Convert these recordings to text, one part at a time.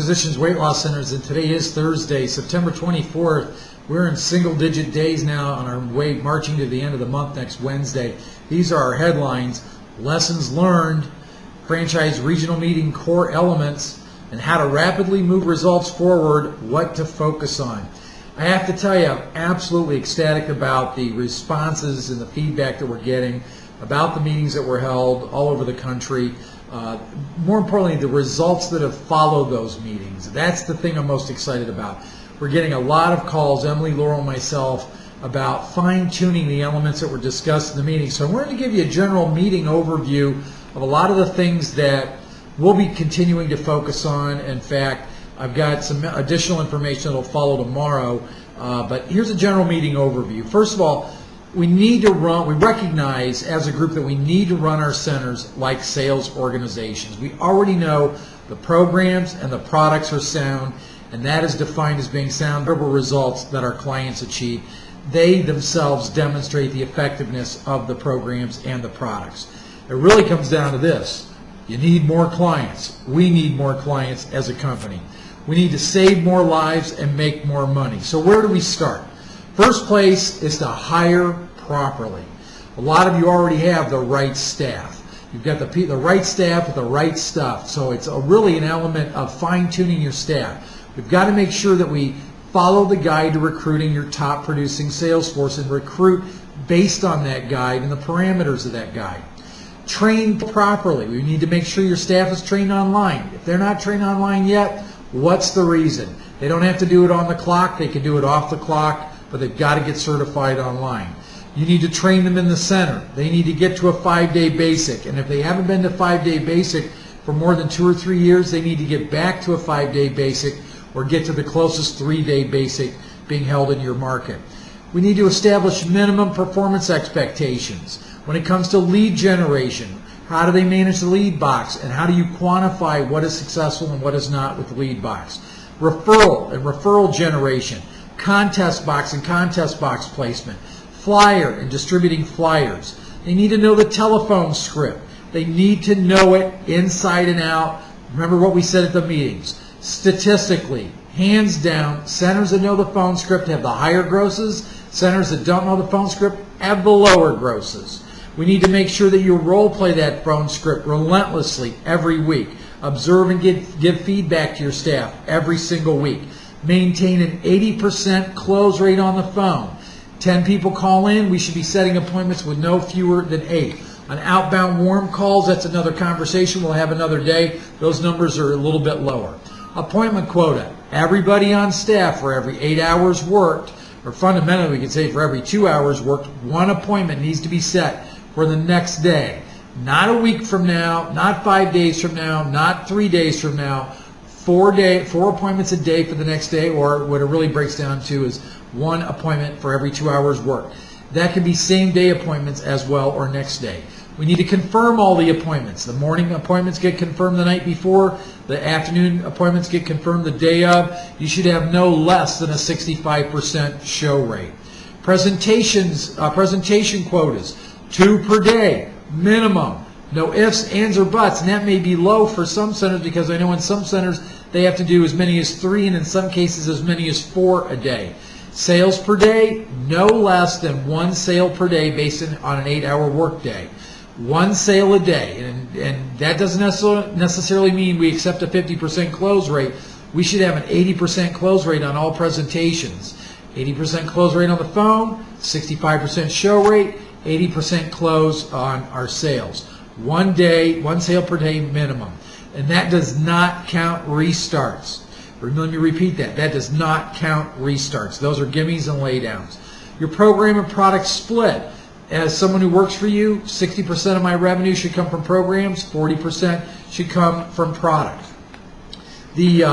Physicians Weight Loss Centers, and today is Thursday, September 24th. We're in single-digit days now on our way marching to the end of the month next Wednesday. These are our headlines: lessons learned, franchise regional meeting core elements, and how to rapidly move results forward, what to focus on. I have to tell you, I'm absolutely ecstatic about the responses and the feedback that we're getting about the meetings that were held all over the country. More importantly, the results that have followed those meetings. That's the thing I'm most excited about. We're getting a lot of calls, Emily, Laurel, and myself, about fine-tuning the elements that were discussed in the meeting. So we're going to give you a general meeting overview of a lot of the things that we'll be continuing to focus on. In fact, I've got some additional information that will follow tomorrow, but here's a general meeting overview. First of all, we recognize as a group that we need to run our centers like sales organizations. We already know the programs and the products are sound, and that is defined as being sound, durable results that our clients achieve. They themselves demonstrate the effectiveness of the programs and the products. It really comes down to this: you need more clients. We need more clients as a company. We need to save more lives and make more money. So where do we start? First place is to hire properly. A lot of you already have the right staff. You've got the right staff with the right stuff. So it's really an element of fine-tuning your staff. We've got to make sure that we follow the guide to recruiting your top producing sales force and recruit based on that guide and the parameters of that guide. Train properly. We need to make sure your staff is trained online. If they're not trained online yet, what's the reason? They don't have to do it on the clock. They can do it off the clock, but they've got to get certified online. You need to train them in the center. They need to get to a 5-day basic. And if they haven't been to 5-day basic for more than 2 or 3 years, they need to get back to a 5-day basic or get to the closest 3-day basic being held in your market. We need to establish minimum performance expectations. When it comes to lead generation, how do they manage the lead box, and how do you quantify what is successful and what is not with the lead box? Referral and referral generation, contest box and contest box placement, flyer and distributing flyers. They need to know the telephone script. They need to know it inside and out. Remember what we said at the meetings. Statistically, hands down, centers that know the phone script have the higher grosses. Centers that don't know the phone script have the lower grosses. We need to make sure that you role play that phone script relentlessly every week. Observe and give feedback to your staff every single week. Maintain an 80% close rate on the phone. 10 people call in, we should be setting appointments with no fewer than 8. On outbound warm calls, that's another conversation we'll have another day. Those numbers are a little bit lower. Appointment quota. Everybody on staff for every 8 hours worked, or fundamentally we could say for every 2 hours worked, 1 appointment needs to be set for the next day. Not a week from now, not 5 days from now, not 3 days from now. 4 appointments a day for the next day, or what it really breaks down to is 1 appointment for every 2 hours work. That can be same day appointments as well, or next day. We need to confirm all the appointments. The morning appointments get confirmed the night before. The afternoon appointments get confirmed the day of. You should have no less than a 65% show rate. Presentation quotas, 2 per day, minimum. No ifs, ands, or buts, and that may be low for some centers, because I know in some centers they have to do as many as 3 and in some cases as many as 4 a day. Sales per day, no less than 1 sale per day based on an 8-hour work day. 1 sale a day, and that doesn't necessarily mean we accept a 50% close rate. We should have an 80% close rate on all presentations. 80% close rate on the phone, 65% show rate, 80% close on our sales. 1 sale per day minimum. And that does not count restarts. Let me repeat that. That does not count restarts. Those are gimmies and laydowns. Your program and product split. As someone who works for you, 60% of my revenue should come from programs, 40% should come from product. The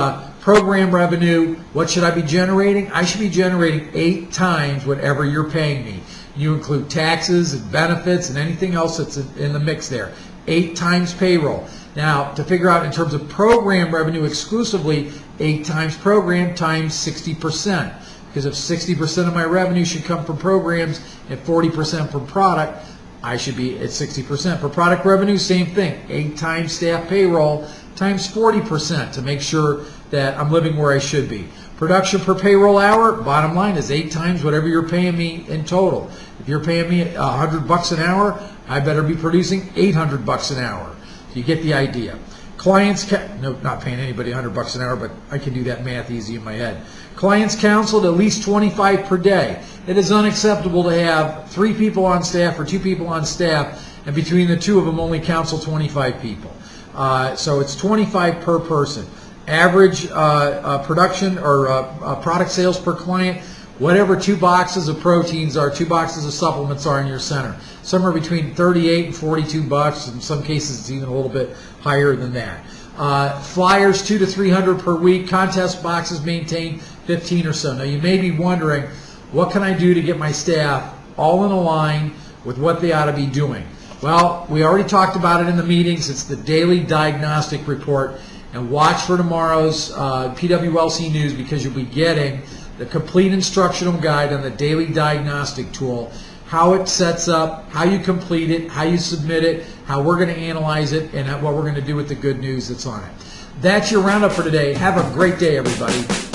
program revenue, what should I be generating? I should be generating 8 times whatever you're paying me. You include taxes and benefits and anything else that's in the mix there. 8 times payroll. Now, to figure out in terms of program revenue exclusively, 8 times program times 60%. Because if 60% of my revenue should come from programs and 40% from product, I should be at 60%. For product revenue, same thing. 8 times staff payroll times 40% to make sure that I'm living where I should be. Production per payroll hour, bottom line, is 8 times whatever you're paying me in total. If you're paying me $100 an hour, I better be producing $800 an hour. You get the idea. Clients, no, not paying anybody $100 an hour, but I can do that math easy in my head. Clients counseled at least 25 per day. It is unacceptable to have 3 people on staff or 2 people on staff, and between the 2 of them only counsel 25 people. So it's 25 per person. Average production or product sales per client, whatever 2 boxes of proteins are, 2 boxes of supplements are in your center. Somewhere between 38 and 42 bucks. In some cases, it's even a little bit higher than that. Flyers, 200 to 300 per week. Contest boxes maintained, 15 or so. Now, you may be wondering, what can I do to get my staff all in a line with what they ought to be doing? Well, we already talked about it in the meetings. It's the daily diagnostic report. And watch for tomorrow's Pwlc news, because you'll be getting the complete instructional guide on the daily diagnostic tool, how it sets up, how you complete it, how you submit it, how we're going to analyze it, and what we're going to do with the good news that's on it. That's your roundup for today. Have a great day, everybody.